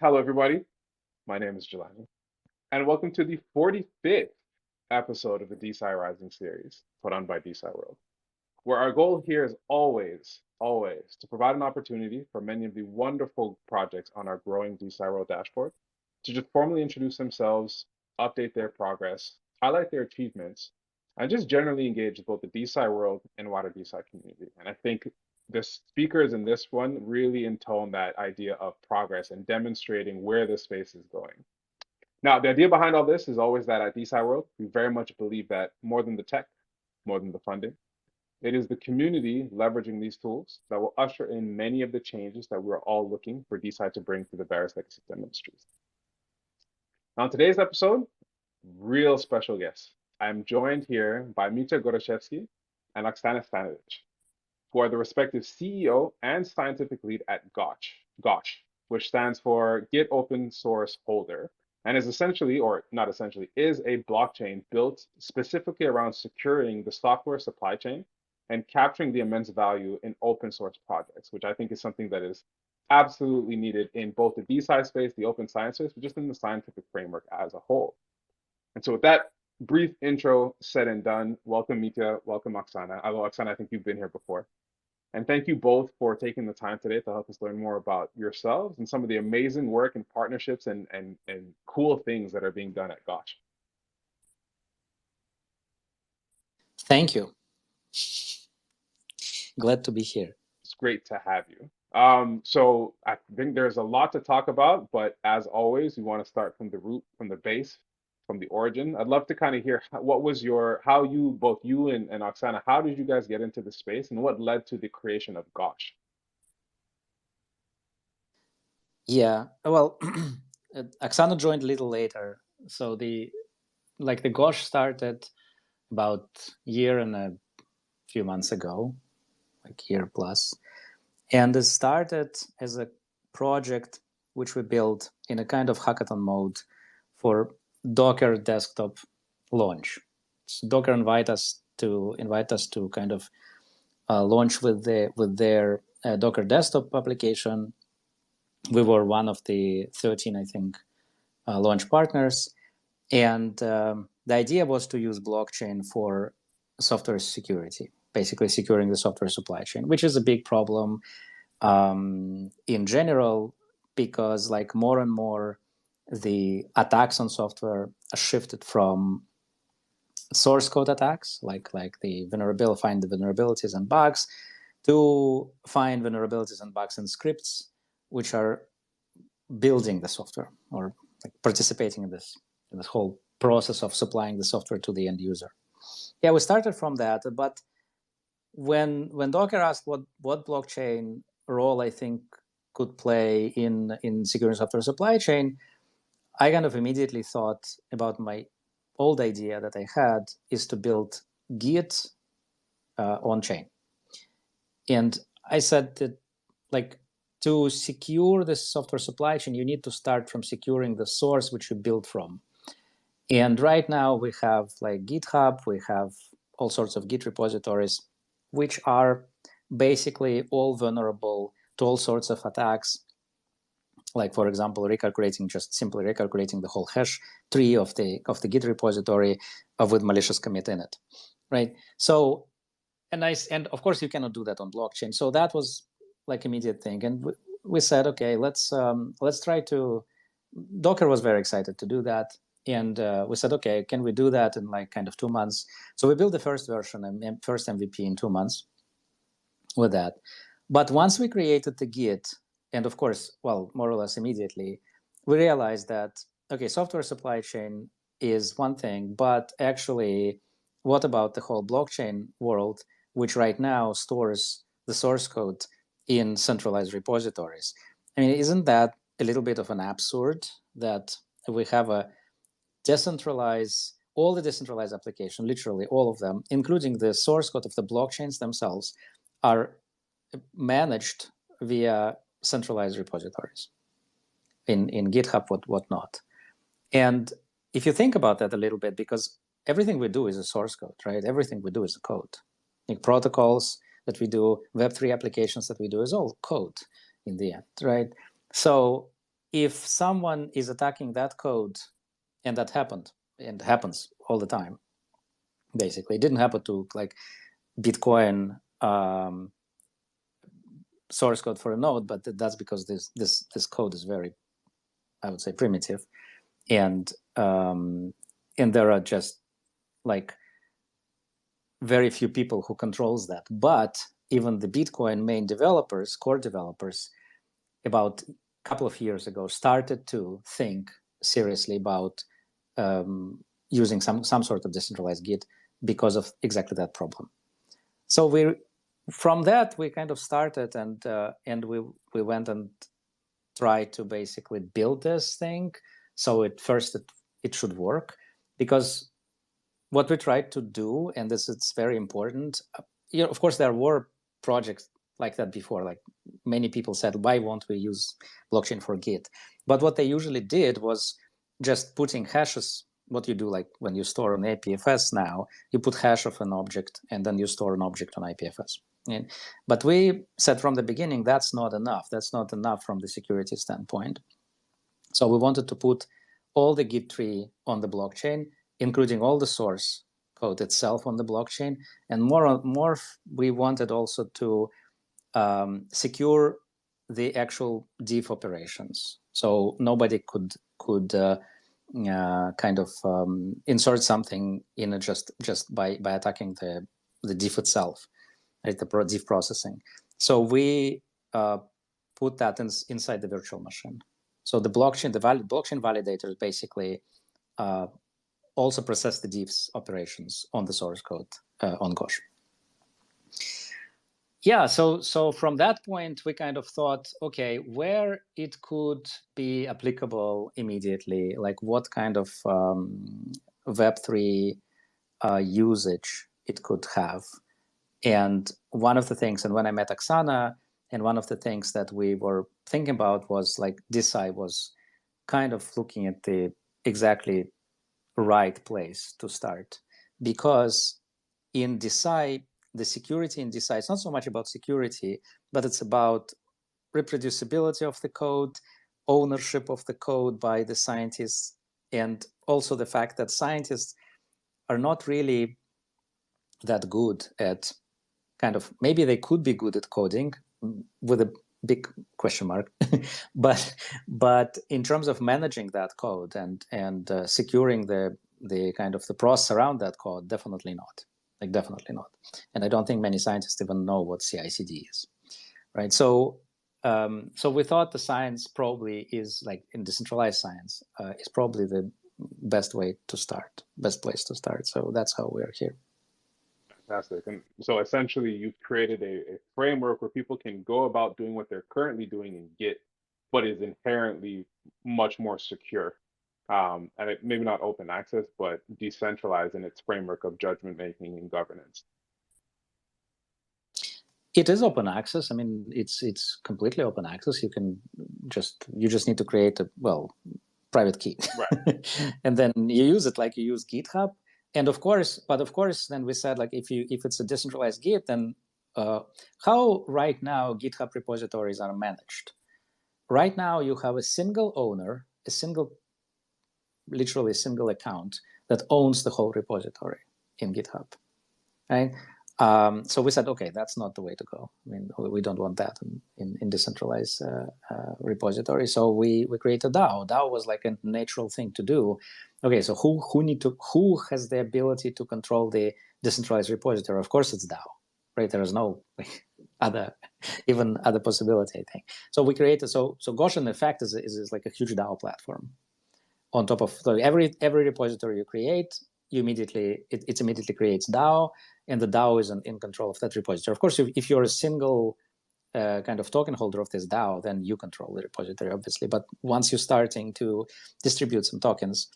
Hello, everybody. My name is Jelani, and welcome to the 45th episode of the DeSci Rising series put on by DeSci World, where our goal here is always to provide an opportunity for many of the wonderful projects on our growing DeSci World dashboard to just formally introduce themselves, update their progress, highlight their achievements, and just generally engage with both the DeSci World and wider DeSci community. And I think the speakers in this one really intone that idea of progress and demonstrating where the space is going. Now, the idea behind all this is always that at DeSci World, we very much believe that more than the tech, more than the funding, it is the community leveraging these tools that will usher in many of the changes that we're all looking for DeSci to bring to the various legacy STEM industries. Now, on today's episode, real special guests. I'm joined here by Mitya Goroshevsky and Oksana Stanovic, who are the respective CEO and scientific lead at GOSH, which stands for Git Open Source Holder, and is essentially, or not essentially, is a blockchain built specifically around securing the software supply chain and capturing the immense value in open source projects, which I think is something that is absolutely needed in both the DeSci space, the open science space, but just in the scientific framework as a whole. And so with that brief intro said and done, welcome Mitya, welcome Oksana. Although Oksana, I think you've been here before. And thank you both for taking the time today to help us learn more about yourselves and some of the amazing work and partnerships and cool things that are being done at GOSH. Thank you. Glad to be here. It's great to have you. So I think there's a lot to talk about, but as always, we want to start from the root, from the base, from the origin. I'd love to kind of hear what was how you, both you and Oksana, how did you guys get into the space and what led to the creation of GOSH? Yeah, well, Oksana joined a little later. So the GOSH started about a year and a few months ago, like year plus. And it started as a project which we built in a kind of hackathon mode for Docker desktop launch. So Docker invite us to kind of launch with their Docker desktop application. We were one of the 13, I think, launch partners, and the idea was to use blockchain for software security, basically securing the software supply chain, which is a big problem in general, because like more and more the attacks on software are shifted from source code attacks, like the find the vulnerabilities and bugs, to find vulnerabilities and bugs in scripts which are building the software or like participating in this whole process of supplying the software to the end user. Yeah, we started from that, but when Docker asked what blockchain role I think could play in securing software supply chain, I kind of immediately thought about my old idea that I had is to build Git on chain. And I said that like to secure the software supply chain, you need to start from securing the source which you build from. And right now we have like GitHub, we have all sorts of Git repositories, which are basically all vulnerable to all sorts of attacks. Like, for example, simply recalculating the whole hash tree of the Git repository with malicious commit in it, right? So, and of course you cannot do that on blockchain. So that was like immediate thing, and we said, okay, let's try to. Docker was very excited to do that, and we said, okay, can we do that in like kind of 2 months? So we built the first version and first MVP in 2 months with that. But once we created the Git, and of course, well, more or less immediately, we realized that, okay, software supply chain is one thing, but actually, what about the whole blockchain world, which right now stores the source code in centralized repositories? I mean, isn't that a little bit of an absurd that we have all the decentralized application, literally all of them, including the source code of the blockchains themselves, are managed via centralized repositories in GitHub, whatnot. And if you think about that a little bit, because everything we do is a source code, right? Everything we do is a code. Like protocols that we do, Web3 applications that we do is all code in the end, right? So if someone is attacking that code, and that happened, and happens all the time, basically, it didn't happen to like Bitcoin source code for a node, but that's because this code is very, I would say, primitive, and there are just like very few people who controls that. But even the Bitcoin main developers, core developers, about a couple of years ago started to think seriously about using some sort of decentralized Git because of exactly that problem. So from that we kind of started, and we went and tried to basically build this thing. So at first it should work, because what we tried to do, and this is very important, of course there were projects like that before, like many people said, why won't we use blockchain for Git? But what they usually did was just putting hashes, what you do like when you store an IPFS now, you put hash of an object and then you store an object on IPFS. But we said from the beginning, that's not enough. That's not enough from the security standpoint. So we wanted to put all the Git tree on the blockchain, including all the source code itself on the blockchain. And more we wanted also to secure the actual diff operations. So nobody could kind of insert something in just by attacking the diff itself, right, the diff processing. So we put that inside the virtual machine. So the blockchain, blockchain validators basically also process the diffs operations on the source code on Gosh. Yeah, so from that point, we kind of thought, okay, where it could be applicable immediately, like what kind of Web3 usage it could have. And one of the things, and when I met Oksana, and one of the things that we were thinking about was like DeSci was kind of looking at the exactly right place to start, because in DeSci, the security in DeSci, it's not so much about security, but it's about reproducibility of the code, ownership of the code by the scientists, and also the fact that scientists are not really that good at kind of, maybe they could be good at coding with a big question mark, but in terms of managing that code and securing the kind of the process around that code, definitely not. Like definitely not. And I don't think many scientists even know what CI/CD is, right? So we thought the science probably is like in decentralized science is probably the best way to start, best place to start. So that's how we're here. Fantastic. And so essentially you've created a framework where people can go about doing what they're currently doing in Git, but is inherently much more secure. And it maybe not open access, but decentralized in its framework of judgment making and governance. It is open access. I mean, it's completely open access. You just need to create a private key, Right. and then you use it like you use GitHub. And of course, then we said like if it's a decentralized Git, then how right now GitHub repositories are managed? Right now you have a single owner, literally a single account that owns the whole repository in GitHub, right? So we said, okay, that's not the way to go. I mean, we don't want that in decentralized repository. So we created DAO. DAO was like a natural thing to do. Okay, so who has the ability to control the decentralized repository? Of course, it's DAO, right? There is no other possibility, I think. So we created so Gosh in effect is like a huge DAO platform. On top of every repository you create, it immediately creates DAO, and the DAO is in control of that repository. Of course, if you're a single kind of token holder of this DAO, then you control the repository, obviously. But once you're starting to distribute some tokens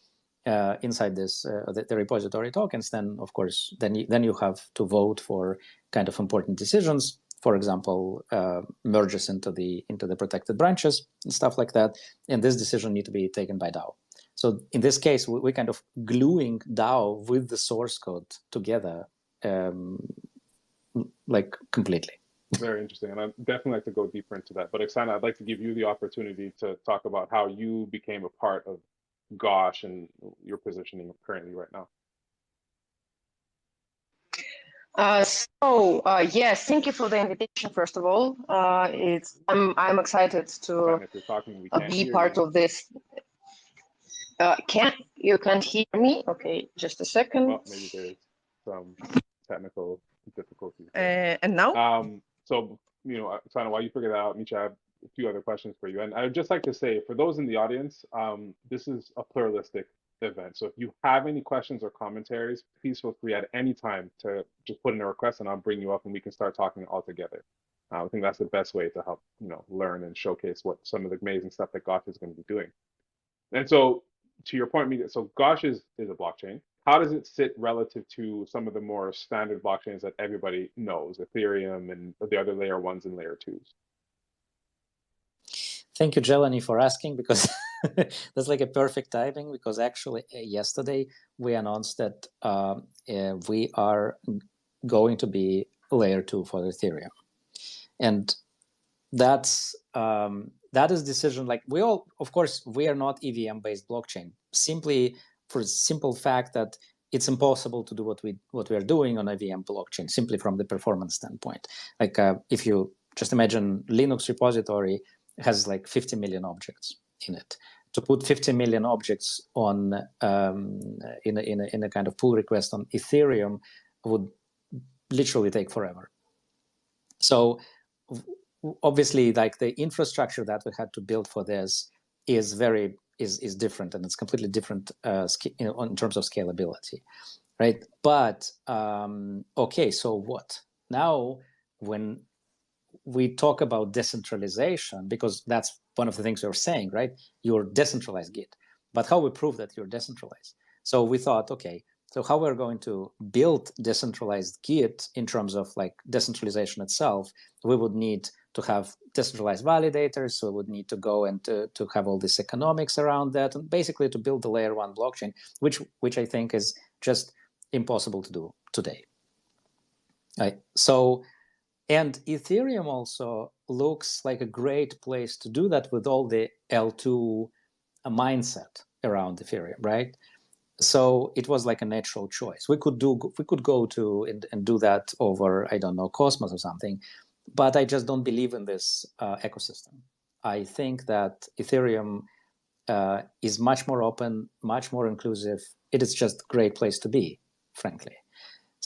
inside this the repository tokens, then of course then you have to vote for kind of important decisions. For example, merges into the protected branches and stuff like that. And this decision need to be taken by DAO. So in this case, we're kind of gluing DAO with the source code together, like completely. Very interesting, and I'd definitely like to go deeper into that. But Oksana, I'd like to give you the opportunity to talk about how you became a part of Gosh and your positioning currently right now. Yes, thank you for the invitation. First of all, I'm excited to And if you're talking, we can't be hear part you. of this. Can't hear me? Okay, just a second. Well, maybe there's some technical difficulties there. And now? So, Oksana, while you figure that out, Misha, I have a few other questions for you. And I'd just like to say, for those in the audience, this is a pluralistic event. So if you have any questions or commentaries, please feel free at any time to just put in a request and I'll bring you up and we can start talking all together. I think that's the best way to help, learn and showcase what some of the amazing stuff that Gosh is going to be doing. And so to your point, so Gosh is a blockchain. How does it sit relative to some of the more standard blockchains that everybody knows, Ethereum and the other layer ones and layer twos? Thank you, Jelani, for asking, because that's like a perfect timing, because actually yesterday we announced that we are going to be layer 2 for Ethereum. And that is decision, like we all, of course, we are not EVM based blockchain, simply for the simple fact that it's impossible to do what we are doing on EVM blockchain, simply from the performance standpoint. Like if you just imagine Linux repository has like 50 million objects in it. To put 50 million objects on in a kind of pull request on Ethereum would literally take forever. So obviously, like the infrastructure that we had to build for this is different, and it's completely different in terms of scalability, right? But okay, so what now when we talk about decentralization, because that's one of the things you're saying, right? You're decentralized Git, but how we prove that you're decentralized? So we thought, okay, so how we're going to build decentralized Git in terms of like decentralization itself? We would need to have decentralized validators. So we would need to go and to have all this economics around that, and basically to build the layer 1 blockchain, which I think is just impossible to do today. Right? So, and Ethereum also looks like a great place to do that with all the L2 mindset around Ethereum, right? So it was like a natural choice. We could go to and do that over, I don't know, Cosmos or something, but I just don't believe in this ecosystem. I think that Ethereum is much more open, much more inclusive. It is just a great place to be, frankly.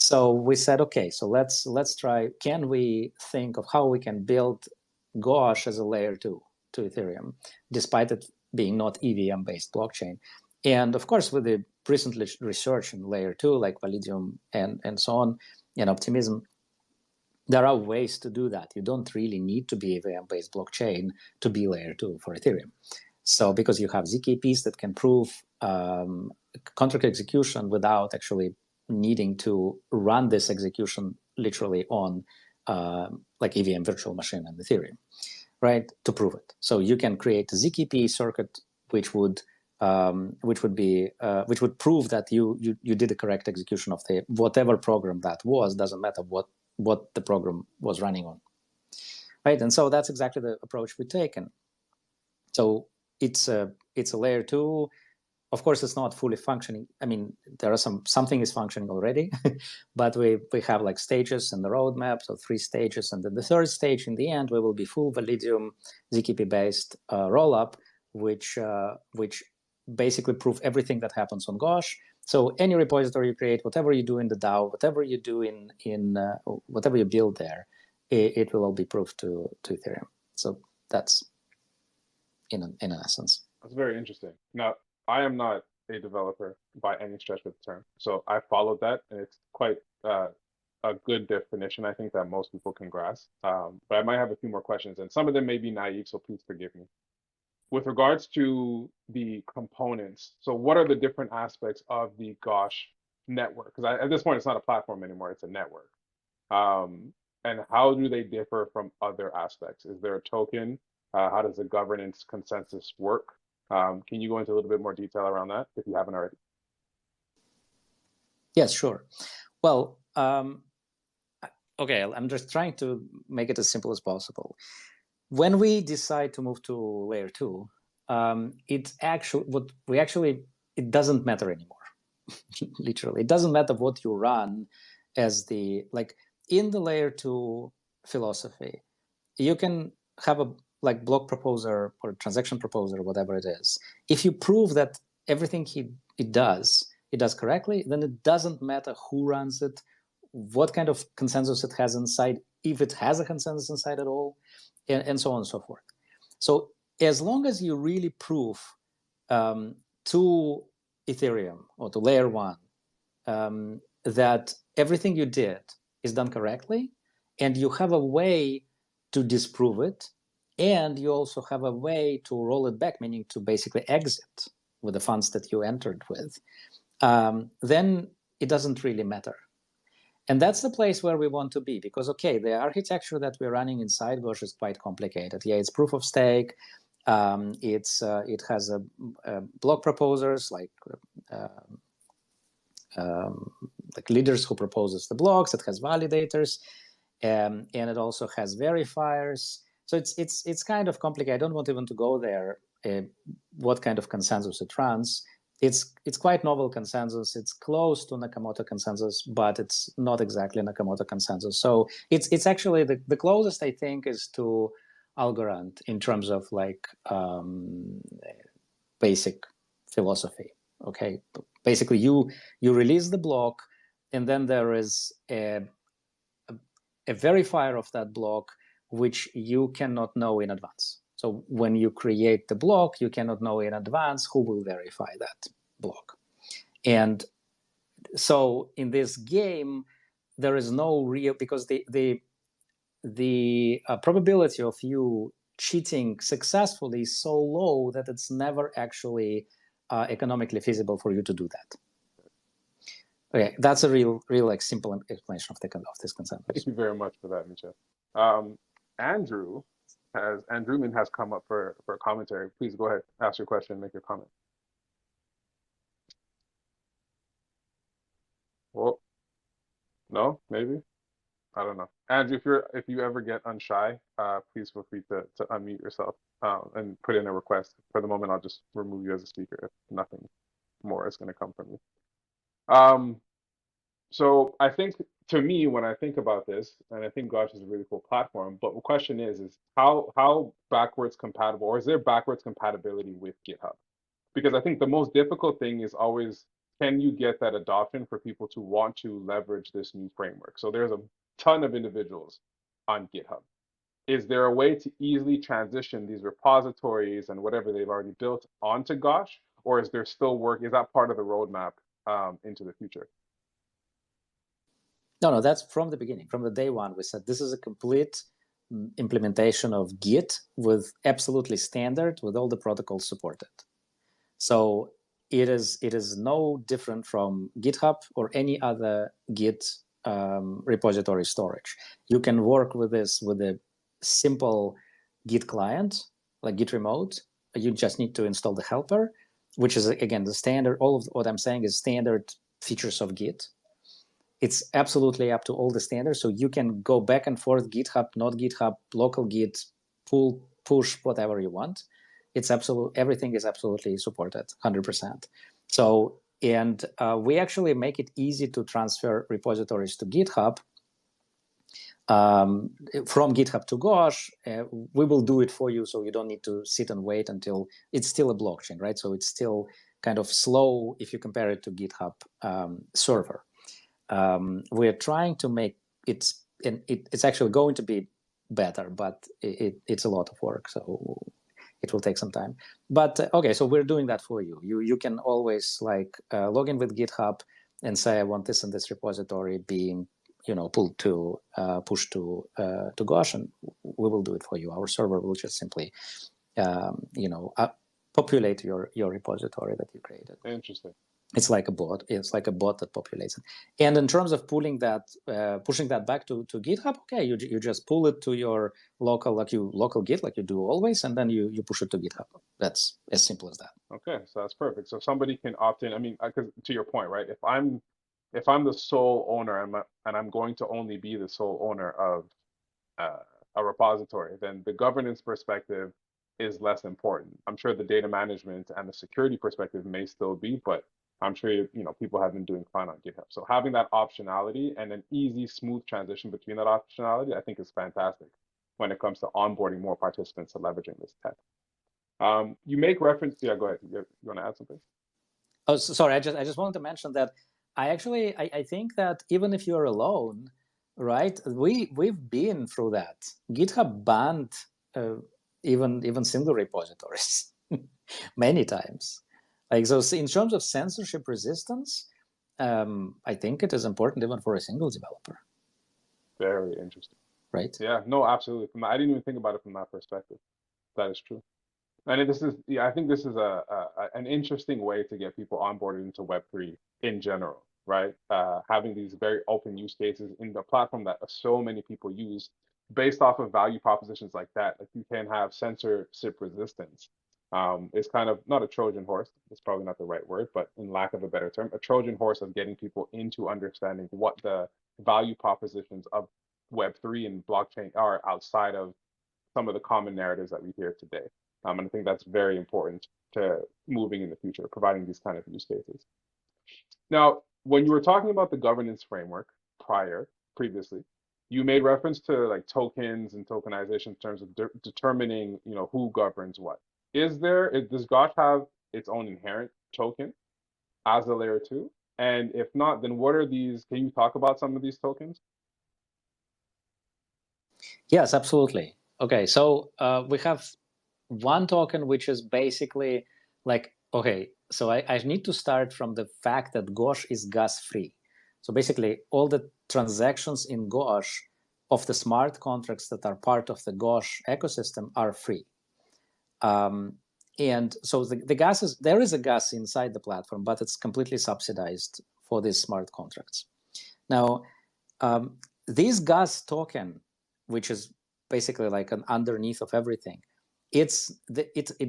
So we said, okay, so let's try. Can we think of how we can build Gosh as a layer 2 to Ethereum, despite it being not EVM-based blockchain? And of course, with the recent research in layer 2, like Validium and so on, and Optimism, there are ways to do that. You don't really need to be EVM-based blockchain to be layer 2 for Ethereum. So because you have ZKPs that can prove contract execution without actually needing to run this execution literally on like EVM virtual machine and Ethereum, right? To prove it. So you can create a ZKP circuit which would prove that you did the correct execution of the whatever program that was. Doesn't matter what the program was running on, right? And so that's exactly the approach we've taken. So it's a layer 2. Of course, it's not fully functioning. I mean, there are something is functioning already, but we have like stages in the roadmap, so 3 stages, and then the 3rd stage in the end, we will be full Validium ZKP-based rollup, which basically prove everything that happens on Gosh. So any repository you create, whatever you do in the DAO, whatever you do in whatever you build there, it will all be proof to Ethereum. So that's in essence. That's very interesting. Now, I am not a developer by any stretch of the term, so I followed that, and it's quite a good definition, I think, that most people can grasp. But I might have a few more questions, and some of them may be naive, so please forgive me. With regards to the components, so what are the different aspects of the Gosh network? Because at this point, it's not a platform anymore, it's a network. And how do they differ from other aspects? Is there a token? How does the governance consensus work? Can you go into a little bit more detail around that if you haven't already? Yes, sure. Well, okay, I'm just trying to make it as simple as possible. When we decide to move to layer 2, it doesn't matter anymore. Literally, it doesn't matter what you run as the, like, in the layer 2 philosophy, you can have a like block proposer or transaction proposer, whatever it is. If you prove that everything it does correctly, then it doesn't matter who runs it, what kind of consensus it has inside, if it has a consensus inside at all, and so on and so forth. So as long as you really prove to Ethereum or to layer 1 that everything you did is done correctly, and you have a way to disprove it, and you also have a way to roll it back, meaning to basically exit with the funds that you entered with, then it doesn't really matter. And that's the place where we want to be, because, okay, the architecture that we're running inside Gosh is quite complicated. Yeah, it's proof of stake. It has block proposers like leaders who proposes the blocks. It has validators, and it also has verifiers. So it's kind of complicated. I don't want even to go there. What kind of consensus it runs? It's quite novel consensus. It's close to Nakamoto consensus, but it's not exactly Nakamoto consensus. So it's actually the closest, I think, is to Algorand in terms of like basic philosophy. Okay, basically you release the block, and then there is a verifier of that block which you cannot know in advance. So when you create the block, you cannot know in advance who will verify that block. And so in this game, there is no real, because the probability of you cheating successfully is so low that it's never actually economically feasible for you to do that. Okay, that's a real like simple explanation of this concept. Thank you very much for that, Misha. Andrew Andrewman has come up for commentary. Please go ahead, ask your question, make your comment. Well, no, maybe. I don't know. Andrew, if you ever get unshy, please feel free to unmute yourself and put in a request. For the moment, I'll just remove you as a speaker if nothing more is going to come from you. So I think, to me, when I think about this, and I think Gosh is a really cool platform, but the question is how backwards compatible, or is there backwards compatibility with GitHub? Because I think the most difficult thing is always, can you get that adoption for people to want to leverage this new framework? So there's a ton of individuals on GitHub. Is there a way to easily transition these repositories and whatever they've already built onto Gosh, or is there still work? Is that part of the roadmap into the future? No, that's from the beginning. From the day one, we said this is a complete implementation of Git with absolutely standard, with all the protocols supported. So it is no different from GitHub or any other Git repository storage. You can work with this with a simple Git client, like Git remote. You just need to install the helper, which is, again, the standard. All of what I'm saying is standard features of Git. It's absolutely up to all the standards. So you can go back and forth, GitHub, not GitHub, local Git, pull, push, whatever you want. It's everything is absolutely supported, 100%. So, and we actually make it easy to transfer repositories to GitHub. From GitHub to Gosh, we will do it for you, so you don't need to sit and wait until it's still a blockchain, right? So it's still kind of slow if you compare it to GitHub server. We're trying to make it's actually going to be better, but it's a lot of work, so it will take some time. But okay, so we're doing that for you. You can always like log in with GitHub and say, I want this and this repository being pulled to pushed to Gosh, and we will do it for you. Our server will just simply populate your repository that you created. Interesting. It's like a bot. It's like a bot that populates it. And in terms of pulling that, pushing that back to GitHub, okay, you just pull it to your local Git, like you do always, and then you push it to GitHub. That's as simple as that. Okay, so that's perfect. So somebody can opt in. I mean, because to your point, right? If I'm if I'm the sole owner and I'm going to only be the sole owner of a repository, then the governance perspective is less important. I'm sure the data management and the security perspective may still be, but I'm sure people have been doing fine on GitHub. So having that optionality and an easy, smooth transition between that optionality, I think is fantastic when it comes to onboarding more participants to leveraging this tech. You make reference, yeah, go ahead. You want to add something? Oh, sorry. I just wanted to mention that I think that even if you're alone, right? We've been through that. GitHub banned even single repositories many times. Like, so in terms of censorship resistance, I think it is important even for a single developer. Very interesting. Right? Yeah, no, absolutely. I didn't even think about it from that perspective. That is true. And this is, yeah, I think this is an interesting way to get people onboarded into Web3 in general, right? Having these very open use cases in the platform that so many people use based off of value propositions like that. Like, you can have censorship resistance. It's kind of not a Trojan horse. It's probably not the right word, but in lack of a better term, a Trojan horse of getting people into understanding what the value propositions of Web3 and blockchain are outside of some of the common narratives that we hear today. And I think that's very important to moving in the future, providing these kind of use cases. Now, when you were talking about the governance framework previously, you made reference to like tokens and tokenization in terms of determining, who governs what. Does Gosh have its own inherent token as a layer 2? And if not, then what are these? Can you talk about some of these tokens? Yes, absolutely. Okay, so we have one token which is basically like, okay, so I need to start from the fact that Gosh is gas free. So basically all the transactions in Gosh of the smart contracts that are part of the Gosh ecosystem are free. And so the gas there is a gas inside the platform, but it's completely subsidized for these smart contracts. Now, this gas token, which is basically like an underneath of everything, it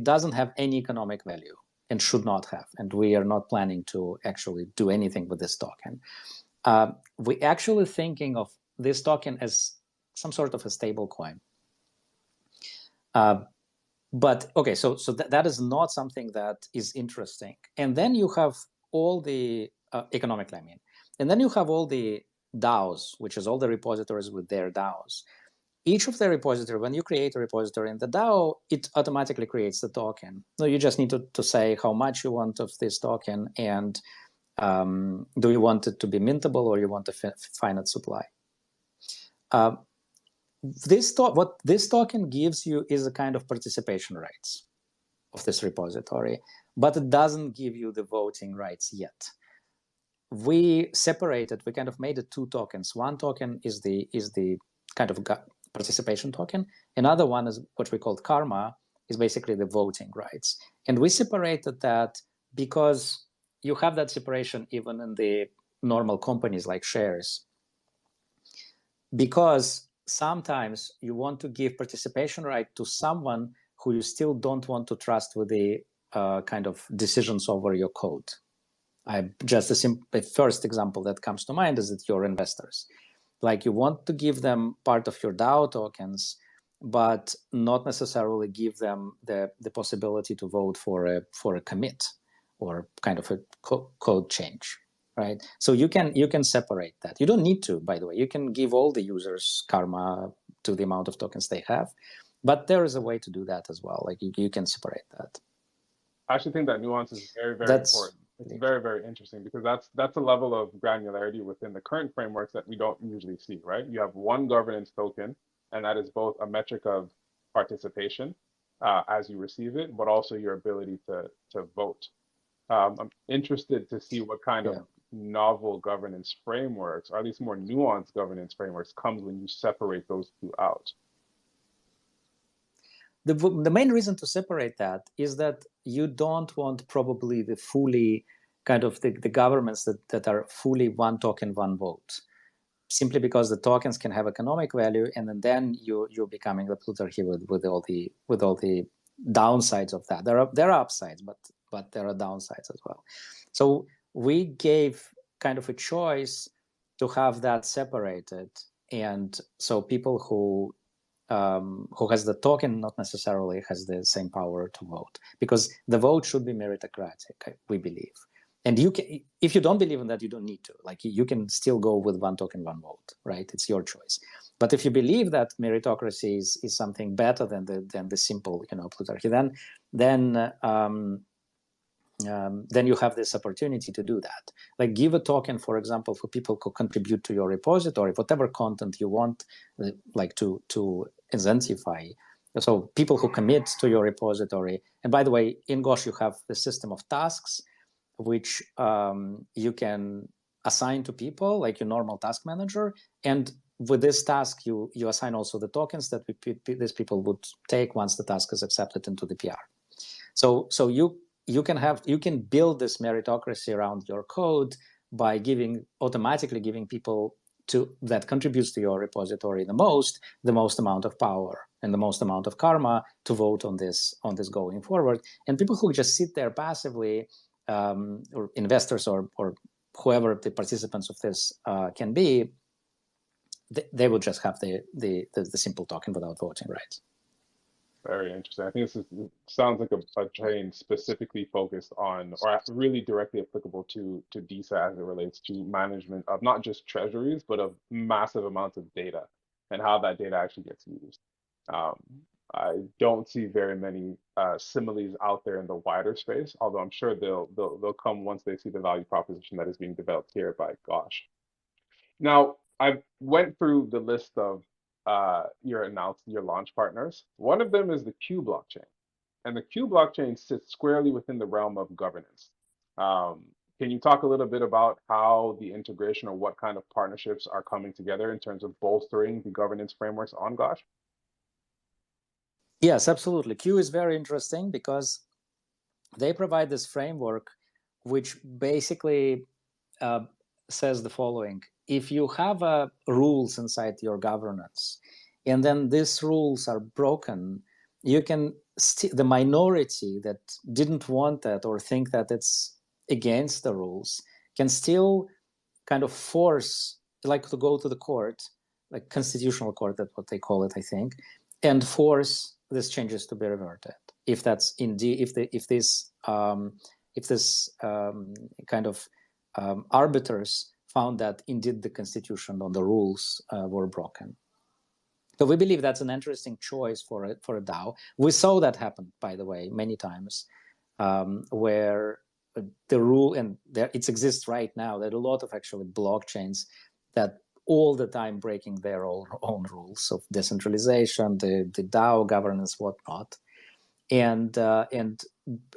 doesn't have any economic value and should not have. And we are not planning to actually do anything with this token. We're actually thinking of this token as some sort of a stable coin. But okay, so that is not something that is interesting. And then you have all the economically, I mean, and then you have all the DAOs, which is all the repositories with their DAOs. Each of the repository, when you create a repository in the DAO, it automatically creates the token. No, you just need to say how much you want of this token, and do you want it to be mintable or you want a finite supply. What this token gives you is a kind of participation rights of this repository, but it doesn't give you the voting rights yet. We separated, we kind of made it two tokens. One token is the kind of participation token. Another one is what we called karma, is basically the voting rights. And we separated that because you have that separation even in the normal companies like shares. Because sometimes you want to give participation right to someone who you still don't want to trust with the kind of decisions over your code. The first example that comes to mind is that your investors. Like, you want to give them part of your DAO tokens, but not necessarily give them the possibility to vote for a commit or kind of a code change, right? So you can separate that. You don't need to, by the way. You can give all the users karma to the amount of tokens they have, but there is a way to do that as well. Like, you can separate that. I actually think that nuance is very, very important. It's very, very interesting, because that's a level of granularity within the current frameworks that we don't usually see, right? You have one governance token, and that is both a metric of participation as you receive it, but also your ability to vote. I'm interested to see what kind of novel governance frameworks, or at least more nuanced governance frameworks, comes when you separate those two out. The main reason to separate that is that you don't want probably the fully kind of the governments that are fully one token, one vote, simply because the tokens can have economic value, and then you're becoming the Pluto here with all the downsides of that. There are upsides, but there are downsides as well. So we gave kind of a choice to have that separated, and so people who has the token not necessarily has the same power to vote, because the vote should be meritocratic, we believe. And you can, if you don't believe in that, you don't need to. Like, you can still go with one token, one vote, right? It's your choice. But if you believe that meritocracy is something better than the simple, plutarchy, then you have this opportunity to do that. Like, give a token, for example, for people who contribute to your repository, whatever content you want, like to incentivize. So people who commit to your repository. And by the way, in Gosh, you have the system of tasks, which you can assign to people, like your normal task manager. And with this task, you assign also the tokens that these people would take once the task is accepted into the PR. So you can build this meritocracy around your code by automatically giving people that contributes to your repository the most amount of power and the most amount of karma to vote on this going forward. And people who just sit there passively, or investors or whoever the participants of this can be, they will just have the simple token without voting rights. Very interesting. I think this sounds like a chain specifically focused on, or really directly applicable to DeSci as it relates to management of not just treasuries, but of massive amounts of data and how that data actually gets used. I don't see very many similes out there in the wider space, although I'm sure they'll come once they see the value proposition that is being developed here by Gosh. Now, I went through the list of your launch partners. One of them is the Q blockchain, and the Q blockchain sits squarely within the realm of governance. Can you talk a little bit about how the integration or what kind of partnerships are coming together in terms of bolstering the governance frameworks on Gosh? Yes, absolutely. Q is very interesting because they provide this framework which basically says the following. If you have rules inside your governance, and then these rules are broken, you can the minority that didn't want that or think that it's against the rules can still kind of force, like, to go to the court, like constitutional court, that's what they call it, I think, and force these changes to be reverted. If that's indeed, if this kind of arbiters found that indeed the constitution or the rules were broken. So we believe that's an interesting choice for a DAO. We saw that happen, by the way, many times, where the rule, and it exists right now, there are a lot of actually blockchains that all the time breaking their own rules of decentralization, the DAO governance, whatnot, and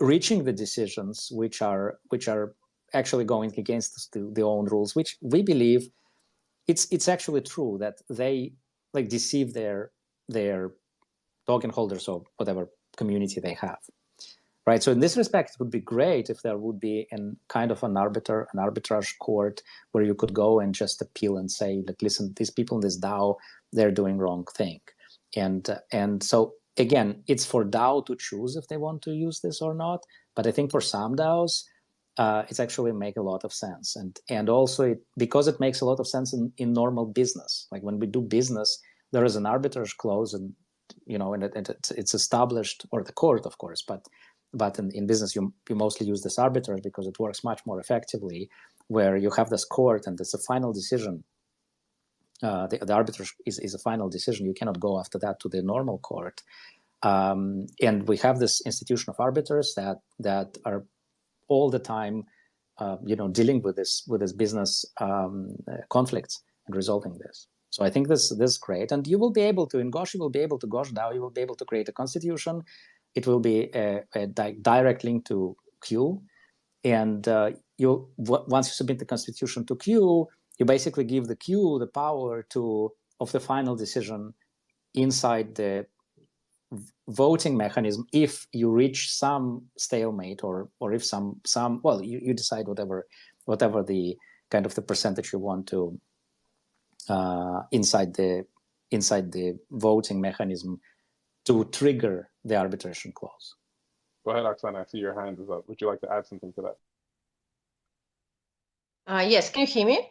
reaching the decisions which are actually going against the own rules, which we believe it's actually true that they like deceive their token holders or whatever community they have, right? So in this respect, it would be great if there would be an arbitrage court where you could go and just appeal and say, like, listen, these people in this DAO, they're doing wrong thing, and so again, it's for DAO to choose if they want to use this or not. But I think for some DAOs, it's actually make a lot of sense, and also because it makes a lot of sense in normal business. Like when we do business, there is an arbitrage clause, and it's established, or the court, of course. But in business, you mostly use this arbitrage because it works much more effectively, where you have this court and it's a final decision. The arbitrage is a final decision. You cannot go after that to the normal court. And we have this institution of arbiters that are all the time, dealing with this business conflicts and resolving this. So I think this is great, and you will be able to, in Gosh, you will be able to Gosh DAO, you will be able to create a constitution. It will be a direct link to Q, and once you submit the constitution to Q, you basically give the Q the power of the final decision inside the voting mechanism if you reach some stalemate, or if some you decide whatever the kind of the percentage you want to inside the voting mechanism to trigger the arbitration clause. Go ahead, Oksana. I see your hand is up. Would you like to add something to that? Yes, can you hear me?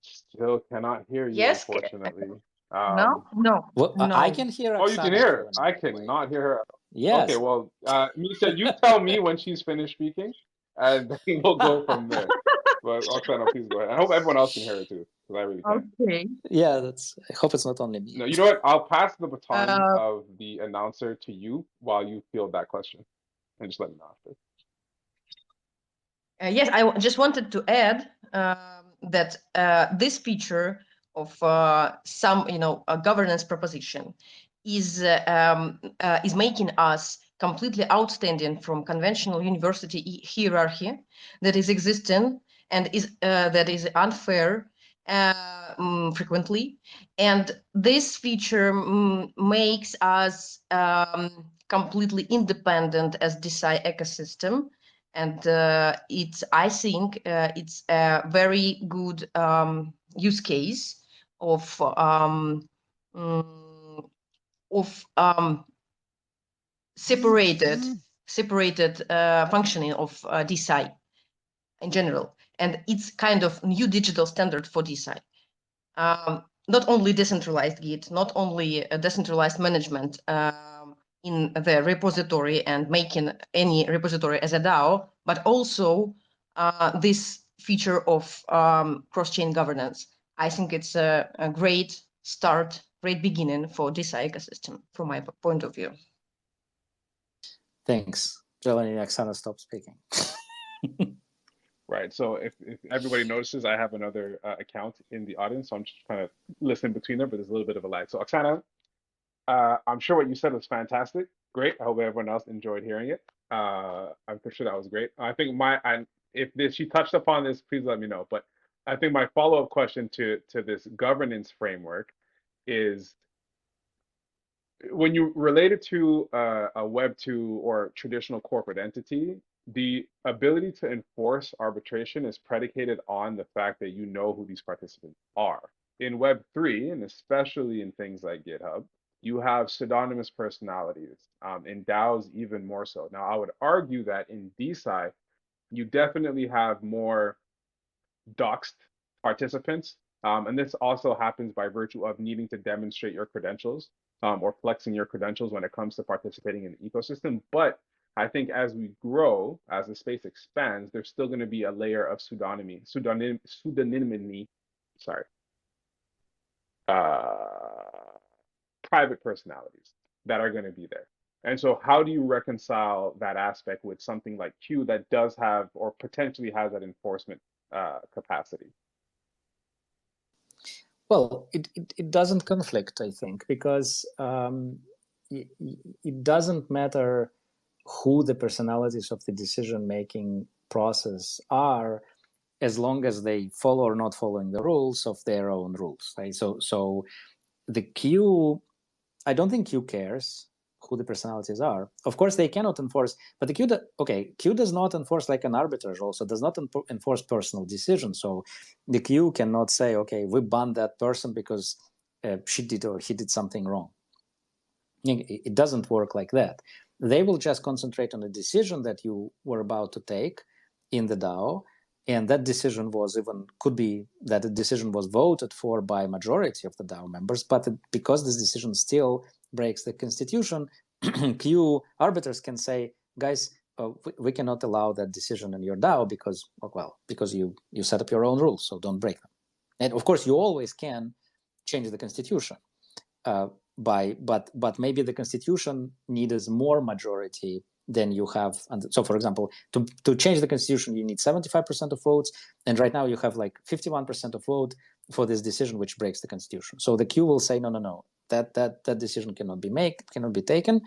Still cannot hear you, Yes. unfortunately. No, no, Well, I no. can hear Oh, you can Oksana, hear her. Jelani, I by the way. cannot hear her. Okay, Yes. well, Misha, you tell me when she's finished speaking, and then we'll go from there. But Oksana, please go ahead. I hope everyone else can hear her too, because I really can't. Okay. Yeah, that's. I hope it's not only me. No, you know what? I'll pass the baton Uh, of the announcer to you while you field that question, and just let me know after. yes, I just wanted to add that this feature of some, governance proposition is making us completely outstanding from conventional university hierarchy that is existing and is that is unfair frequently. And this feature makes us completely independent as DeSci ecosystem. And I think it's a very good use case of mm, separated functioning of DeSci in general, and it's kind of new digital standard for DeSci. Not only decentralized Git, not only a decentralized management in the repository and making any repository as a DAO, but also this feature of cross-chain governance. I think it's a great start, great beginning for this ecosystem from my point of view. Thanks. Jelani, Oksana, stop speaking. Right. So if everybody notices, I have another account in the audience, so I'm just trying to listen between them, but there's a little bit of a lag. So Oksana, I'm sure what you said was fantastic. Great. I hope everyone else enjoyed hearing it. I'm for sure that was great. I think if she touched upon this, please let me know. But I think my follow-up question to this governance framework is when you relate it to a Web2 or traditional corporate entity, the ability to enforce arbitration is predicated on the fact that you know who these participants are. In Web3, and especially in things like GitHub, you have pseudonymous personalities. In DAOs, even more so. Now, I would argue that in DeSci, you definitely have more doxed participants. And this also happens by virtue of needing to demonstrate your credentials or flexing your credentials when it comes to participating in the ecosystem. But I think as we grow, as the space expands, there's still going to be a layer of pseudonymity, sorry, uh, private personalities that are going to be there. And so, how do you reconcile that aspect with something like Q that does have or potentially has that enforcement capacity? Well, it doesn't conflict, I think, because it doesn't matter who the personalities of the decision-making process are, as long as they follow or not following the rules of their own rules, right? So the queue, I don't think Q cares who the personalities are. Of course, they cannot enforce, but the Q does not enforce like an arbitrage also, does not enforce personal decisions. So the Q cannot say, okay, we ban that person because she did or he did something wrong. It doesn't work like that. They will just concentrate on the decision that you were about to take in the DAO, and that decision could be that the decision was voted for by majority of the DAO members, but because this decision still breaks the constitution, Q arbiters can say, guys, we cannot allow that decision in your DAO because you set up your own rules, so don't break them. And of course, you always can change the constitution. But maybe the constitution needs more majority than you have. And so, for example, to change the constitution, you need 75% of votes, and right now you have like 51% of vote for this decision, which breaks the constitution. So the Q will say, no, that decision cannot be taken.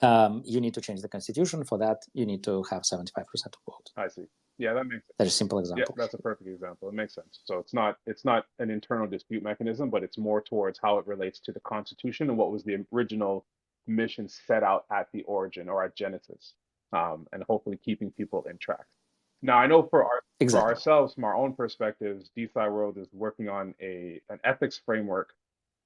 You need to change the constitution. For that, you need to have 75% of vote. I see. Yeah, that makes sense. That's a simple example. Yeah, that's a perfect example. It makes sense. So it's not an internal dispute mechanism, but it's more towards how it relates to the Constitution and what was the original mission set out at the origin or at Genesis, and hopefully keeping people in track. Now, I know for ourselves, from our own perspectives, DeSci World is working on an ethics framework,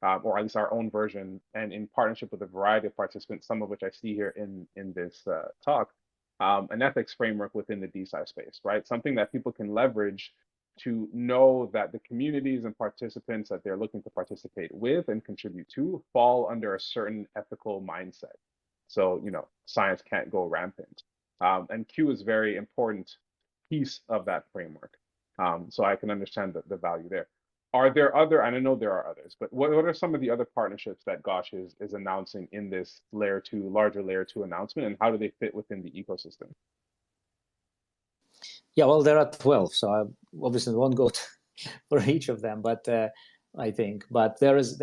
or at least our own version, and in partnership with a variety of participants, some of which I see here in this talk. an ethics framework within the DeSci space, right? Something that people can leverage to know that the communities and participants that they're looking to participate with and contribute to fall under a certain ethical mindset. So, science can't go rampant. And Q is a very important piece of that framework. So I can understand the value there. Are there other, and I know there are others, but what are some of the other partnerships that Gosh is announcing in this larger layer two announcement, and how do they fit within the ecosystem? Yeah, well, there are 12, so I obviously won't go for each of them, but I think, but there is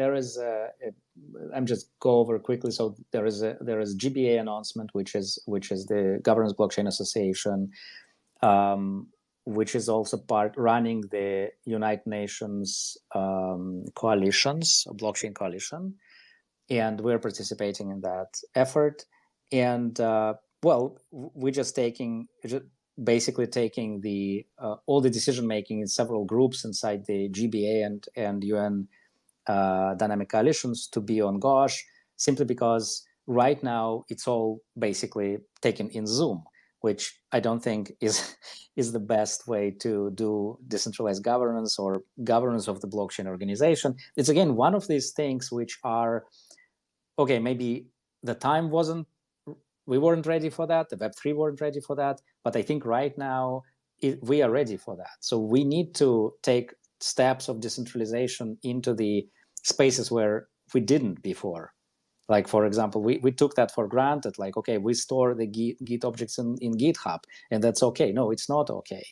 I'm just go over quickly. So there is GBA announcement, which is the Governance Blockchain Association, which is also running the United Nations coalitions, blockchain coalition, and we're participating in that effort. And well, we're just basically taking the all the decision making in several groups inside the GBA and UN dynamic coalitions to be on Gosh, simply because right now it's all basically taken in Zoom, which I don't think is the best way to do decentralized governance or governance of the blockchain organization. It's again one of these things which are, okay, maybe the time we weren't ready for that, the Web3 weren't ready for that, but I think right now we are ready for that. So we need to take steps of decentralization into the spaces where we didn't before. Like, for example, we took that for granted, like, okay, we store the Git objects in GitHub, and that's okay. No, it's not okay.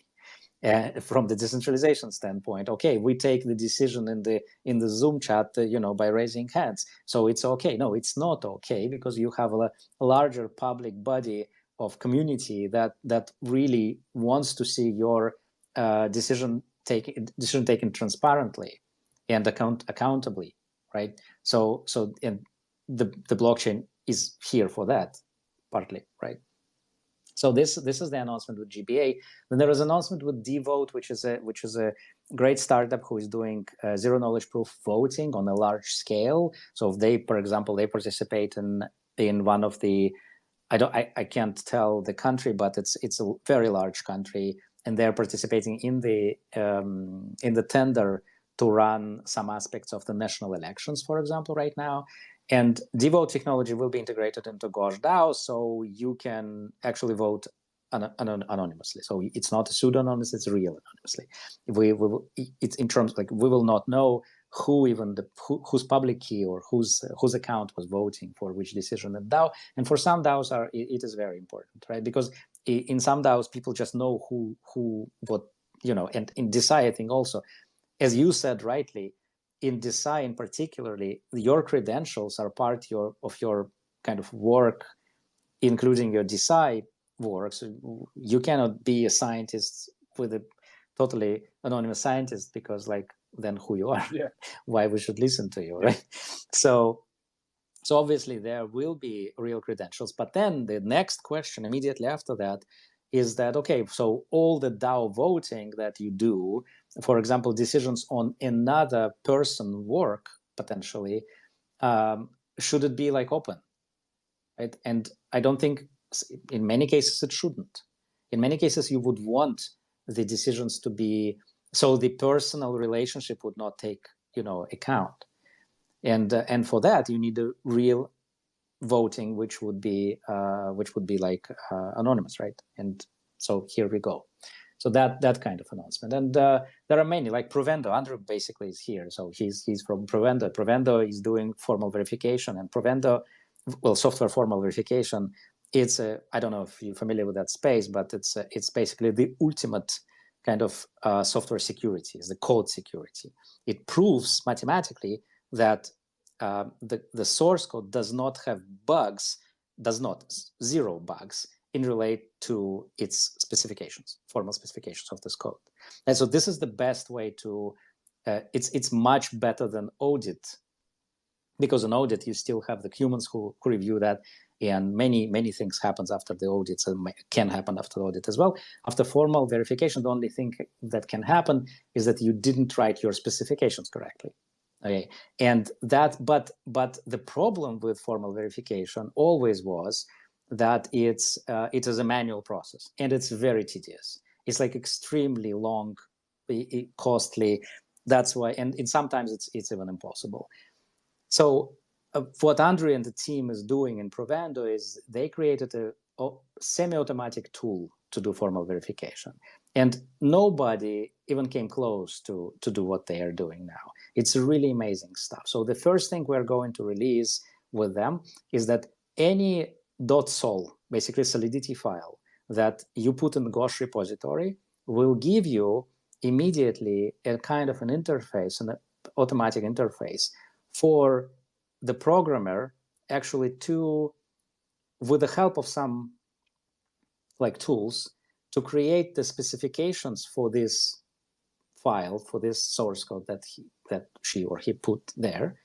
From the decentralization standpoint, okay, we take the decision in the Zoom chat, by raising hands. So it's okay. No, it's not okay, because you have a larger public body of community that really wants to see your decision taken transparently and accountably, right? So and the blockchain is here for that, partly, right? So this is the announcement with GBA. Then there is an announcement with Devote, which is a great startup who is doing zero knowledge proof voting on a large scale. So if they, for example, they participate in one of the, I can't tell the country, but it's a very large country, and they're participating in the tender to run some aspects of the national elections, for example, right now. And Devote technology will be integrated into Gosh DAO, so you can actually vote anonymously. So it's not a pseudo-anonymous, it's real anonymously. It's in terms, like, we will not know whose public key or whose account was voting for which decision in DAO. And for some DAOs, it is very important, right? Because in some DAOs, people just know what, and in DeSci, I think also, as you said rightly, in DeSci in particularly, your credentials are part of your kind of work, including your DeSci work. So you cannot be a scientist with a totally anonymous scientist, because, like, then who you are, yeah. Why we should listen to you, right? So obviously there will be real credentials, but then the next question immediately after that is that, okay, so all the DAO voting that you do, for example, decisions on another person work potentially, should it be like open, right? And I don't think, in many cases, it shouldn't. In many cases, you would want the decisions to be, so the personal relationship would not take, account. And for that, you need a real voting, which would be like anonymous, right? And so here we go. So that kind of announcement. And there are many, like Provendo. Andrew basically is here, so he's from Provendo. Provendo is doing formal verification, and Provendo, well, software formal verification. It's I don't know if you're familiar with that space, but it's basically the ultimate kind of software security, is the code security. It proves mathematically that the source code does not have bugs, zero bugs in relate to its specifications, formal specifications of this code. And so this is the best way to, it's much better than audit, because in audit you still have the humans who review that, and many things happens after the audits, and can happen after the audit as well. After formal verification, the only thing that can happen is that you didn't write your specifications correctly. Okay, and that, but the problem with formal verification always was that it is a manual process, and it's very tedious. It's like extremely long, costly. That's why, and sometimes it's even impossible. So what Andrew and the team is doing in Provendo is they created a semi-automatic tool to do formal verification. And nobody even came close to do what they are doing now. It's really amazing stuff. So the first thing we're going to release with them is that any .sol, basically Solidity file, that you put in the Gosh repository will give you immediately a kind of an interface, an automatic interface for the programmer actually to, with the help of some like tools, to create the specifications for this file, for this source code that she or he put there,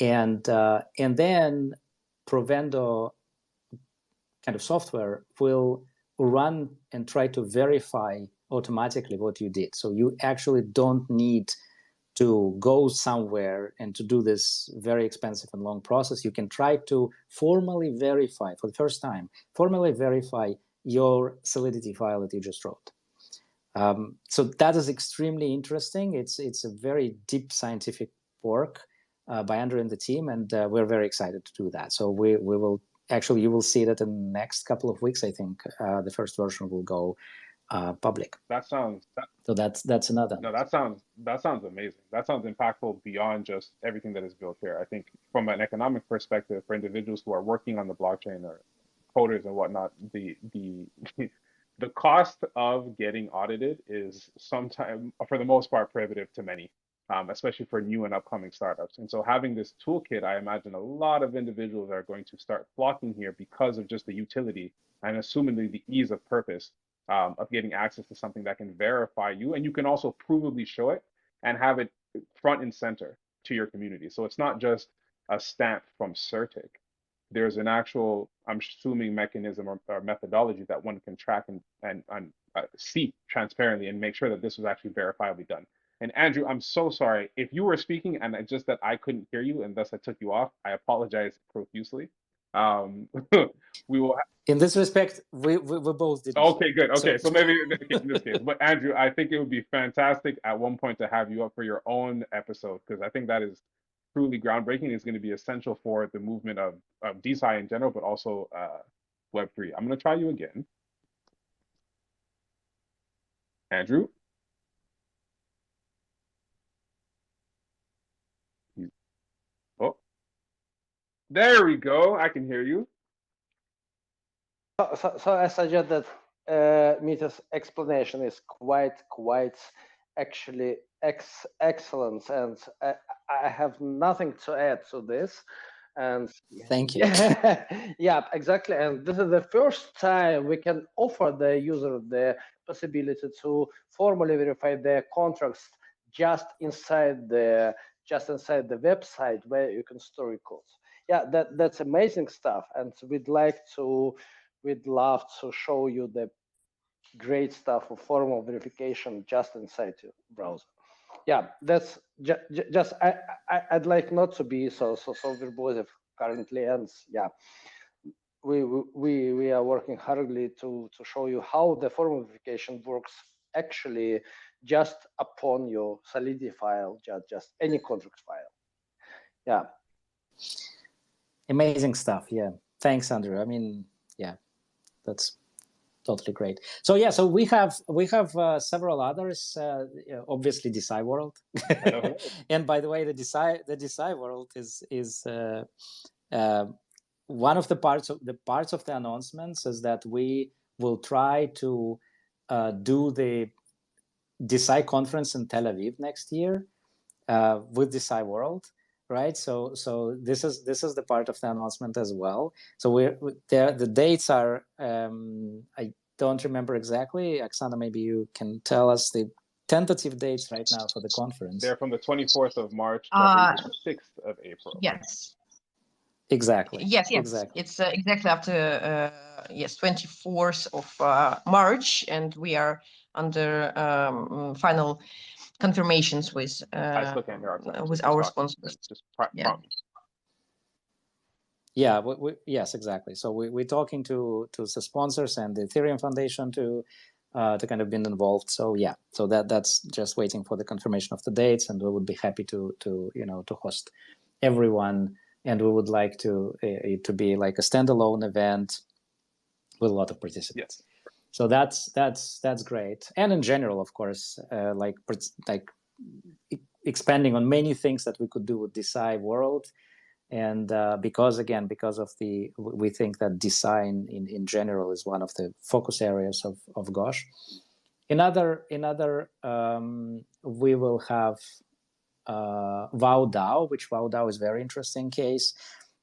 and then Provendo kind of software will run and try to verify automatically what you did. So you actually don't need to go somewhere and to do this very expensive and long process. You can try to formally verify, for the first time, formally verify your Solidity file that you just wrote. So that is extremely interesting. It's a very deep scientific work by Andrew and the team, and we're very excited to do that. So we will actually, you will see that in the next couple of weeks. I think the first version will go public. So that's another. No, that sounds amazing. That sounds impactful beyond just everything that is built here. I think from an economic perspective, for individuals who are working on the blockchain or coders and whatnot, the the cost of getting audited is sometimes, for the most part, prohibitive to many, especially for new and upcoming startups. And so having this toolkit, I imagine a lot of individuals are going to start flocking here because of just the utility and assumingly the ease of purpose of getting access to something that can verify you. And you can also provably show it and have it front and center to your community. So it's not just a stamp from Certic. There's an actual, I'm assuming, mechanism or methodology that one can track and see transparently and make sure that this was actually verifiably done. And Andrew, I'm so sorry. If you were speaking and it's just that I couldn't hear you and thus I took you off, I apologize profusely. We will. In this respect, we both did. Okay, good. Okay, so maybe in this case, but Andrew, I think it would be fantastic at one point to have you up for your own episode, because I think that is truly groundbreaking. It's going to be essential for the movement of DeSci in general, but also Web3. I'm going to try you again. Andrew? Oh, there we go. I can hear you. So I suggest that Mita's explanation is quite actually excellent, and I have nothing to add to this. And thank you. Yeah, exactly. And this is the first time we can offer the user the possibility to formally verify their contracts just inside the website where you can store your codes. Yeah, that's amazing stuff, and we'd love to show you the great stuff of formal verification just inside your browser. Yeah, that's just I'd like not to be so verbose currently, and yeah, we are working hardly to show you how the formal verification works actually just upon your Solidity file, just any contract file. Yeah. Amazing stuff. Yeah. Thanks, Andrew. I mean, yeah, that's totally great. So yeah, so we have several others. Obviously, DeSci World, and by the way, the DeSci World is one of the parts of the announcements is that we will try to do the DeSci conference in Tel Aviv next year with DeSci World. Right, so this is the part of the announcement as well. So the dates are I don't remember exactly. Oksana, maybe you can tell us the tentative dates right now for the conference. They're from the 24th of March to the 6th of April. Yes. Exactly. Yes. Exactly. It's exactly after 24th of March, and we are under final confirmations with I still can't hear our with our sponsors. Just prompt me. Yeah, yes, exactly. So we're talking to the sponsors and the Ethereum Foundation to kind of been involved. So yeah, so that's just waiting for the confirmation of the dates, and we would be happy to host everyone. And we would like it to be like a standalone event with a lot of participants. Yes. So that's great. And in general, of course, like expanding on many things that we could do with DeSci world. And because of we think that DeSci in general is one of the focus areas of Gosh. Another we will have VowDAO, which VowDAO is a very interesting case,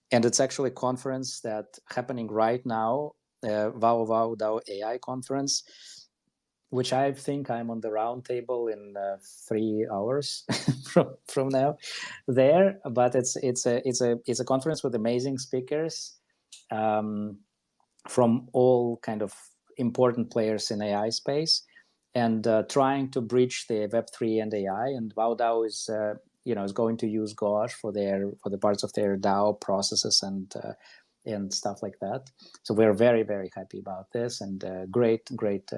and it's actually a conference that happening right now, VowDAO AI conference, which I think I'm on the round table in 3 hours from now there. But it's a conference with amazing speakers from all kind of important players in AI space, and trying to bridge the Web3 and AI. And VowDAO is is going to use Gosh for the parts of their DAO processes and stuff like that. So we're very, very happy about this, and great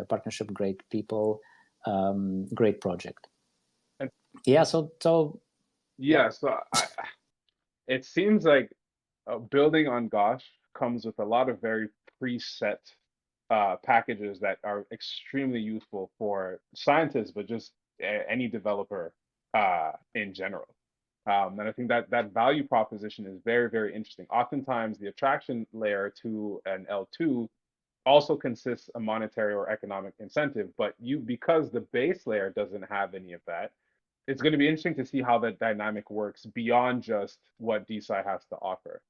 partnership, great people, great project. And yeah. So yeah, so it seems like building on Gosh comes with a lot of very preset packages that are extremely useful for scientists, but just any developer in general. And I think that value proposition is very, very interesting. Oftentimes, the attraction layer to an L2 also consists a monetary or economic incentive, but because the base layer doesn't have any of that, it's going to be interesting to see how that dynamic works beyond just what DeSci has to offer.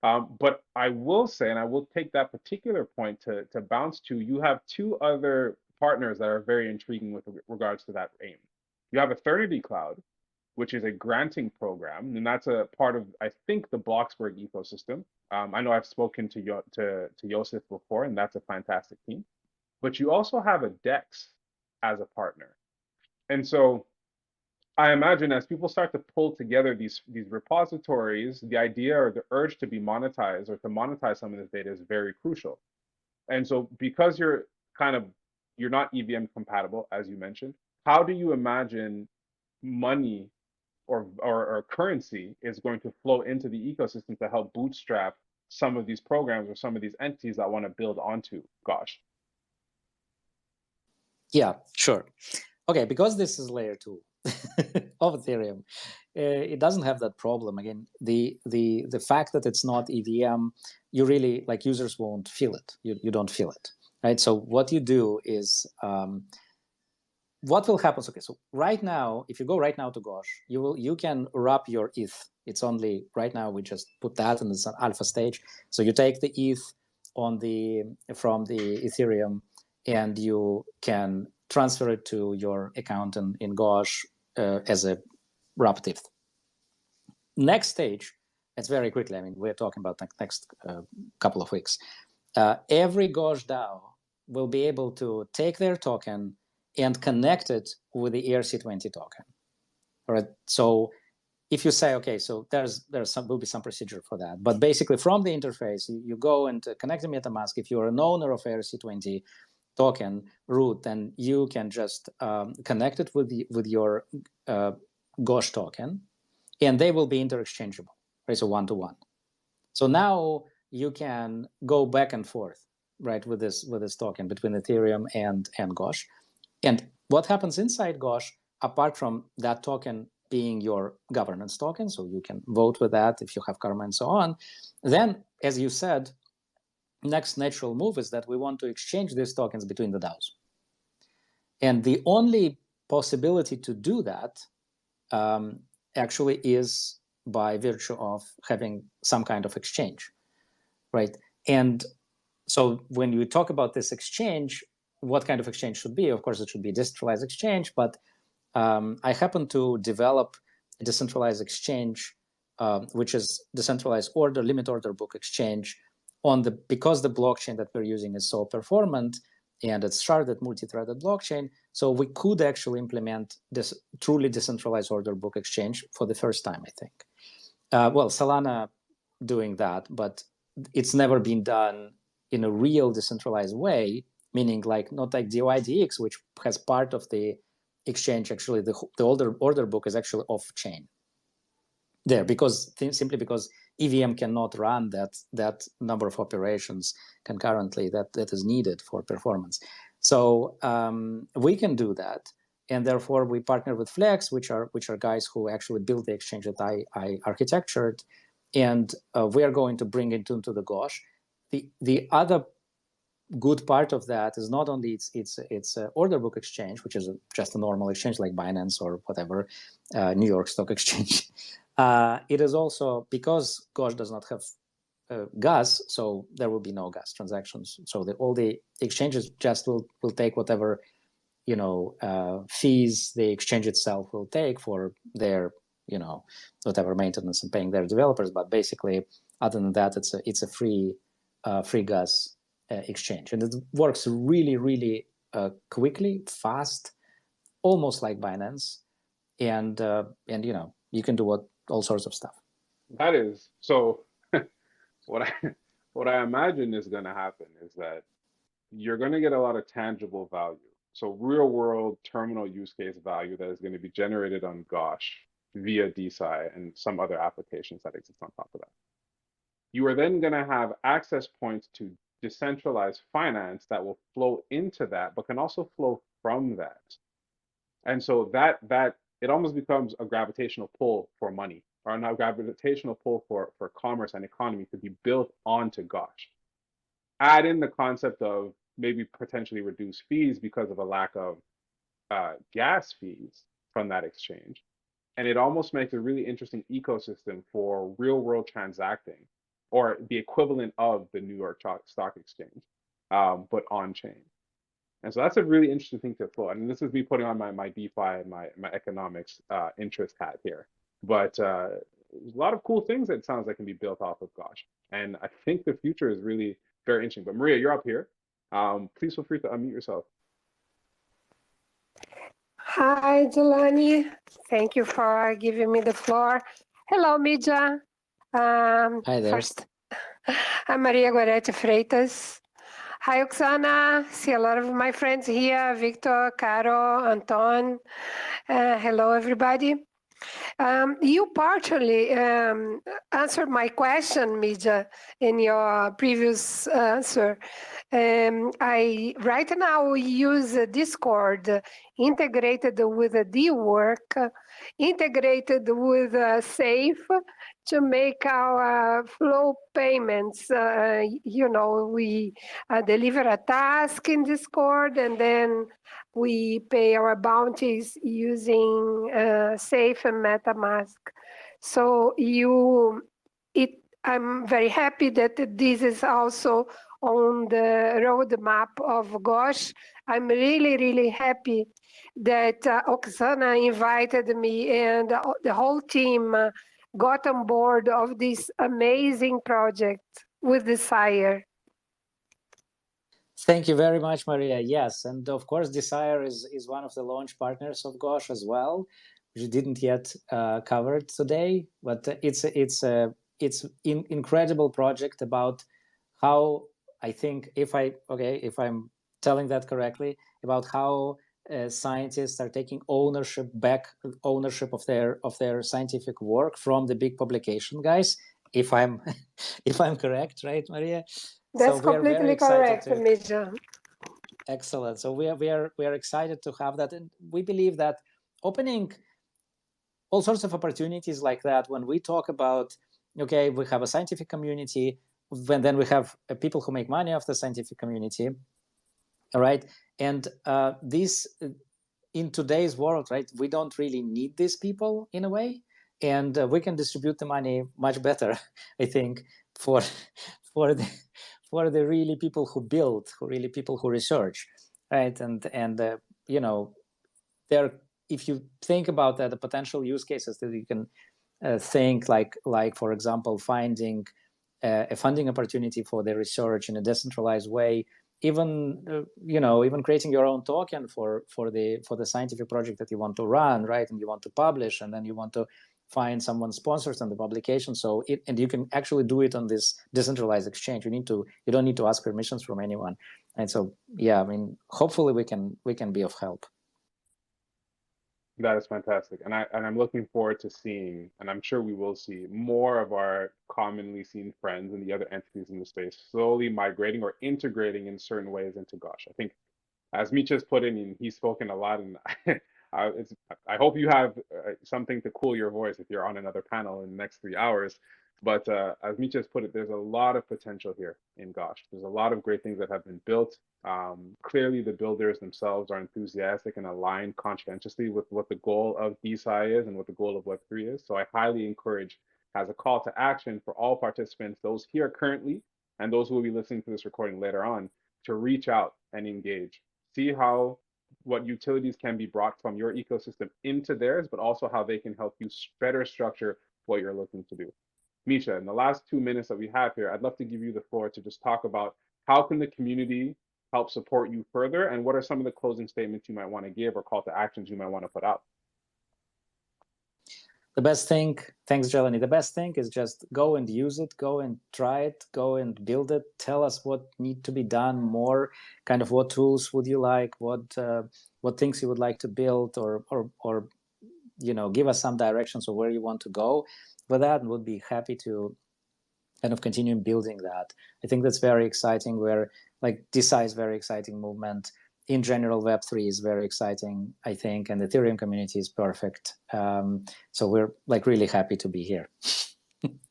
But I will say, and I will take that particular point to bounce to, you have two other partners that are very intriguing with regards to that aim. You have Eternity Cloud, which is a granting program, and that's a part of, I think, the Bloxburg ecosystem. I know I've spoken to Josef before, and that's a fantastic team. But you also have a DEX as a partner. And so I imagine as people start to pull together these repositories, the idea or the urge to be monetized or to monetize some of this data is very crucial. And so because you're not EVM compatible, as you mentioned, how do you imagine money or currency is going to flow into the ecosystem to help bootstrap some of these programs or some of these entities that want to build onto Gosh? Yeah, sure. Okay, because this is layer 2 of Ethereum, it doesn't have that problem. Again, the fact that it's not EVM, you really, like, users won't feel it. You don't feel it, right? So what you do is, what will happen? Okay, so right now, if you go right now to Gosh, you can wrap your ETH. It's only right now we just put that in this alpha stage. So you take the ETH from the Ethereum, and you can transfer it to your account in Gosh as a wrapped ETH. Next stage, it's very quickly. I mean, we're talking about the next couple of weeks. Every Gosh DAO will be able to take their token and connect it with the ERC20 token. All right. So if you say, okay, so will be some procedure for that, but basically from the interface, you go and connect the MetaMask. If you're an owner of ERC20 token root, then you can just connect it with your Gosh token, and they will be interchangeable, right? So one-to-one. So now you can go back and forth, right, with this token between Ethereum and Gosh. And what happens inside Gosh, apart from that token being your governance token, so you can vote with that if you have karma and so on, then, as you said, next natural move is that we want to exchange these tokens between the DAOs. And the only possibility to do that actually is by virtue of having some kind of exchange, right? And so when you talk about this exchange, what kind of exchange should be? Of course, it should be a decentralized exchange, but I happen to develop a decentralized exchange, which is decentralized limit order book exchange because the blockchain that we're using is so performant and it's sharded multi-threaded blockchain. So we could actually implement this truly decentralized order book exchange for the first time, I think. Well, Solana doing that, but it's never been done in a real decentralized way, meaning like not like DYDX, which has part of the exchange. Actually, the order book is actually off chain there, because simply because EVM cannot run that number of operations concurrently that is needed for performance. So we can do that, and therefore we partner with Flex, which are guys who actually build the exchange that I architectured, and we are going to bring it into the Gosh. The other good part of that is not only it's an order book exchange, which is just a normal exchange like Binance or whatever, New York Stock Exchange. It is also, because Gosh does not have gas, so there will be no gas transactions. So all the exchanges just will take whatever fees the exchange itself will take for their whatever maintenance and paying their developers. But basically, other than that, it's a free gas exchange, and it works really, really quickly, fast, almost like Binance, and you can do all sorts of stuff. That is so. What I imagine is going to happen is that you're going to get a lot of tangible value. So real world terminal use case value that is going to be generated on Gosh via DeSci and some other applications that exist on top of that. You are then going to have access points to decentralized finance that will flow into that, but can also flow from that. And so that it almost becomes a gravitational pull for money, or a gravitational pull for commerce and economy to be built onto Gosh. Add in the concept of maybe potentially reduce fees because of a lack of gas fees from that exchange. And it almost makes a really interesting ecosystem for real world transacting, or the equivalent of the New York Stock Exchange, but on chain. And so that's a really interesting thing to explore. And this is me putting on my DeFi, my economics interest hat here. But there's a lot of cool things that sounds like can be built off of Gosh. And I think the future is really very interesting. But Maria, you're up here. Please feel free to unmute yourself. Hi, Jelani. Thank you for giving me the floor. Hello, Midja. Hi there. First, I'm Maria Gorete Freitas. Hi, Oksana. See a lot of my friends here. Victor, Caro, Anton. Hello, everybody. You partially answered my question, Midja, in your previous answer. I right now use Discord integrated with a DWork, integrated with Safe to make our flow payments. We deliver a task in Discord, and then we pay our bounties using Safe and MetaMask. So I'm very happy that this is also on the roadmap of Gosh. I'm really, really happy that Oksana invited me and the whole team got on board of this amazing project with DeSci. Thank you very much, Maria. Yes, and of course, DeSci is one of the launch partners of Gosh as well, which we didn't yet cover today. But it's incredible project about how, I think, if I'm telling that correctly, about how scientists are taking ownership of their scientific work from the big publication guys. If I'm correct, right, Maria? That's completely correct, Midja. Excellent. So we are excited to have that, and we believe that opening all sorts of opportunities like that, when we talk about, okay, we have a scientific community, then we have people who make money off the scientific community, all right? And this, in today's world, right, we don't really need these people in a way, and we can distribute the money much better, I think, for the really people who build, really people who research, right? And there, if you think about that, the potential use cases that you can think like for example, finding a funding opportunity for the research in a decentralized way, even even creating your own token for the scientific project that you want to run, right? And you want to publish, and then you want to find someone sponsors on the publication. So and you can actually do it on this decentralized exchange. You don't need to ask permissions from anyone. And so, yeah, I mean, hopefully we can be of help. That is fantastic, and I'm looking forward to seeing, and I'm sure we will see more of our commonly seen friends and the other entities in the space slowly migrating or integrating in certain ways into Gosh. I think, as Micha's put in, and he's spoken a lot, and I hope you have something to cool your voice if you're on another panel in the next 3 hours. But as Micha's put it, there's a lot of potential here in Gosh. There's a lot of great things that have been built. Clearly, the builders themselves are enthusiastic and aligned conscientiously with what the goal of DeSci is and what the goal of Web3 is. So I highly encourage, as a call to action for all participants, those here currently and those who will be listening to this recording later on, to reach out and engage. See what utilities can be brought from your ecosystem into theirs, but also how they can help you better structure what you're looking to do. Misha, in the last 2 minutes that we have here, I'd love to give you the floor to just talk about how can the community help support you further, and what are some of the closing statements you might want to give or call to actions you might want to put out? The best thing, thanks, Jelani. The best thing is just go and use it, go and try it, go and build it. Tell us what need to be done more, kind of what tools would you like, what things you would like to build, or give us some directions of where you want to go. With that, we'll be happy to kind of continue building that. I think that's very exciting. Where like DeSci is very exciting movement. In general, Web3 is very exciting, I think, and the Ethereum community is perfect. So we're like really happy to be here.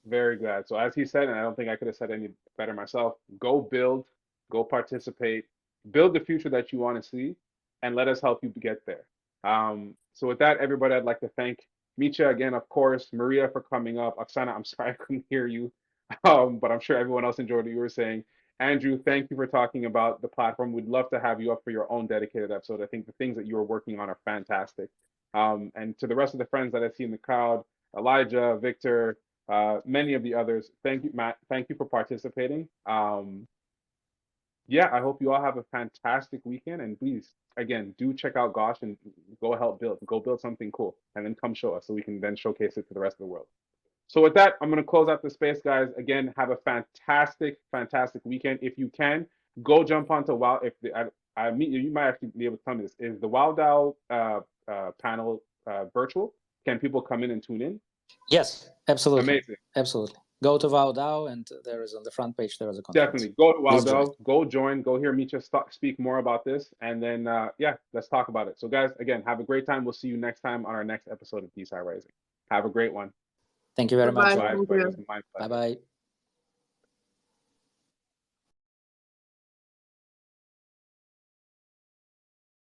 Very glad. So as he said, and I don't think I could have said any better myself, go build, go participate, build the future that you want to see, and let us help you get there. So with that, everybody, I'd like to thank Micha again, of course, Maria for coming up. Oksana, I'm sorry I couldn't hear you, but I'm sure everyone else enjoyed what you were saying. Andrew, thank you for talking about the platform. We'd love to have you up for your own dedicated episode. I think the things that you are working on are fantastic. And to the rest of the friends that I see in the crowd, Elijah, Victor, many of the others, thank you, Matt. Thank you for participating. Yeah, I hope you all have a fantastic weekend. And please, again, do check out Gosh and go help build. Go build something cool and then come show us so we can then showcase it to the rest of the world. So with that, I'm going to close out the space, guys. Again, have a fantastic, fantastic weekend. If you can, go jump onto WoW. If I meet you, you might actually be able to tell me this. Is the WoW panel virtual? Can people come in and tune in? Yes, absolutely. Amazing. Absolutely. Go to WoW, and there is on the front page, there is a conference. Definitely. Go to WoW, go join, go hear Micha speak more about this. And then, yeah, let's talk about it. So guys, again, have a great time. We'll see you next time on our next episode of DeSci Rising. Have a great one. Thank you very much. Bye, everybody. Bye-bye.